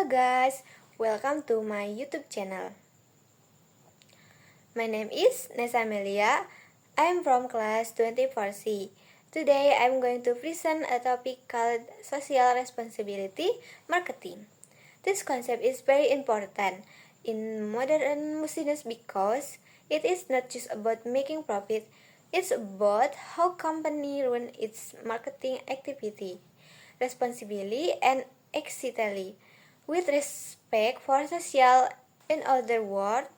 guys, welcome to my YouTube channel. My name is Nesa Amelia. I am from class 24C. Today I am going to present a topic called social responsibility marketing. This concept is very important in modern business because it is not just about making profit, it's about how company run its marketing activity responsibly and ethically, with respect for social. In other words,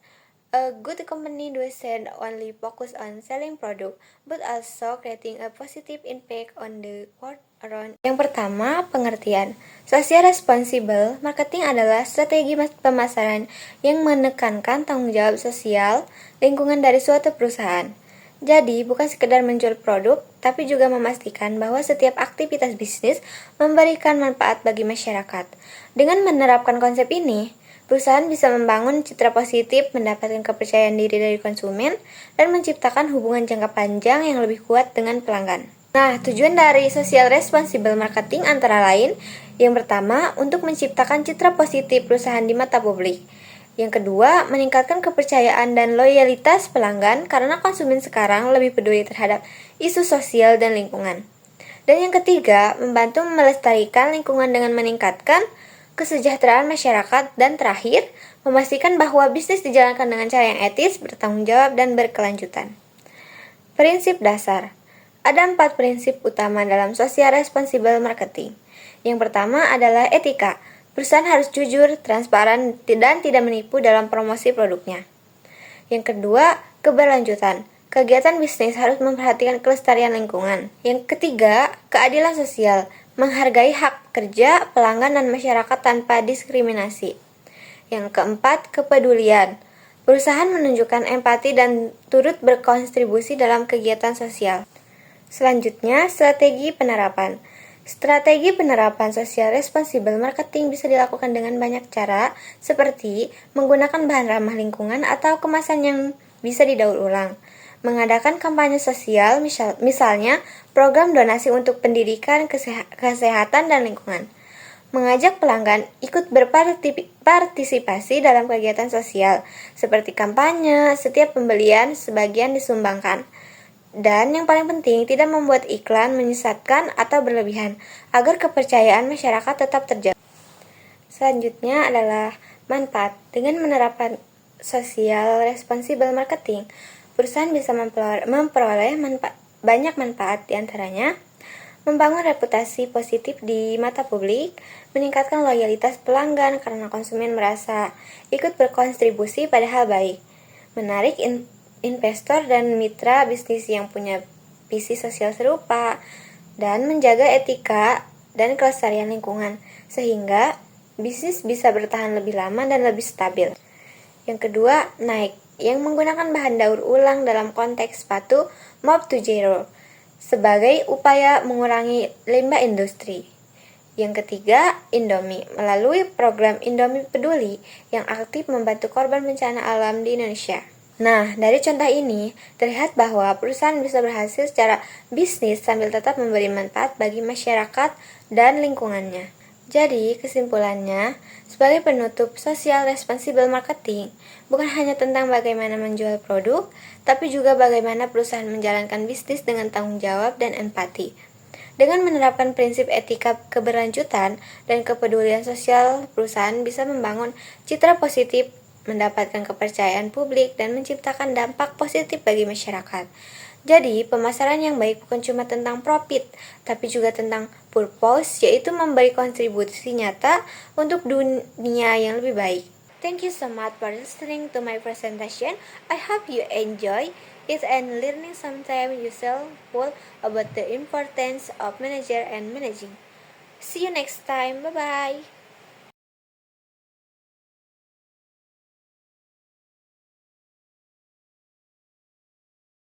a good company doesn't only focus on selling product, but also creating a positive impact on the world around. Yang pertama, pengertian. Social responsible marketing adalah strategi pemasaran yang menekankan tanggung jawab sosial lingkungan dari suatu perusahaan. Jadi, bukan sekedar menjual produk, tapi juga memastikan bahwa setiap aktivitas bisnis memberikan manfaat bagi masyarakat. Dengan menerapkan konsep ini, perusahaan bisa membangun citra positif, mendapatkan kepercayaan diri dari konsumen, dan menciptakan hubungan jangka panjang yang lebih kuat dengan pelanggan. Nah, tujuan dari social responsible marketing antara lain, yang pertama, untuk menciptakan citra positif perusahaan di mata publik. Yang kedua, meningkatkan kepercayaan dan loyalitas pelanggan karena konsumen sekarang lebih peduli terhadap isu sosial dan lingkungan. Dan yang ketiga, membantu melestarikan lingkungan dengan meningkatkan kesejahteraan masyarakat. Dan terakhir, memastikan bahwa bisnis dijalankan dengan cara yang etis, bertanggung jawab, dan berkelanjutan. Prinsip dasar. Ada 4 prinsip utama dalam social responsible marketing. Yang pertama adalah etika. Perusahaan harus jujur, transparan, dan tidak menipu dalam promosi produknya. Yang kedua, keberlanjutan. Kegiatan bisnis harus memperhatikan kelestarian lingkungan. Yang ketiga, keadilan sosial. Menghargai hak kerja, pelanggan, dan masyarakat tanpa diskriminasi. Yang keempat, kepedulian. Perusahaan menunjukkan empati dan turut berkontribusi dalam kegiatan sosial. Selanjutnya, strategi penerapan. Strategi penerapan social responsible marketing bisa dilakukan dengan banyak cara, seperti menggunakan bahan ramah lingkungan atau kemasan yang bisa didaur ulang, mengadakan kampanye sosial, misalnya program donasi untuk pendidikan, kesehatan, dan lingkungan, mengajak pelanggan ikut berpartisipasi dalam kegiatan sosial, seperti kampanye, setiap pembelian sebagian disumbangkan. Dan yang paling penting, tidak membuat iklan menyesatkan atau berlebihan, agar kepercayaan masyarakat tetap terjaga. Selanjutnya adalah manfaat. Dengan menerapkan social responsible marketing, perusahaan bisa memperoleh banyak manfaat, diantaranya membangun reputasi positif di mata publik, meningkatkan loyalitas pelanggan karena konsumen merasa ikut berkontribusi pada hal baik, menarik investor dan mitra bisnis yang punya visi sosial serupa, dan menjaga etika dan kelestarian lingkungan, sehingga bisnis bisa bertahan lebih lama dan lebih stabil. Yang kedua, Nike, yang menggunakan bahan daur ulang dalam konteks sepatu Move to Zero, sebagai upaya mengurangi limbah industri. Yang ketiga, Indomie, melalui program Indomie Peduli yang aktif membantu korban bencana alam di Indonesia. Nah, dari contoh ini, terlihat bahwa perusahaan bisa berhasil secara bisnis sambil tetap memberi manfaat bagi masyarakat dan lingkungannya. Jadi, kesimpulannya, sebagai penutup, social responsible marketing bukan hanya tentang bagaimana menjual produk, tapi juga bagaimana perusahaan menjalankan bisnis dengan tanggung jawab dan empati. Dengan menerapkan prinsip etika keberlanjutan dan kepedulian sosial, perusahaan bisa membangun citra positif, mendapatkan kepercayaan publik, dan menciptakan dampak positif bagi masyarakat. Jadi, pemasaran yang baik bukan cuma tentang profit, tapi juga tentang purpose, yaitu memberi kontribusi nyata untuk dunia yang lebih baik. Thank you so much for listening to my presentation. I hope you enjoy it and learning something useful about the importance of manager and managing. See you next time. Bye-bye.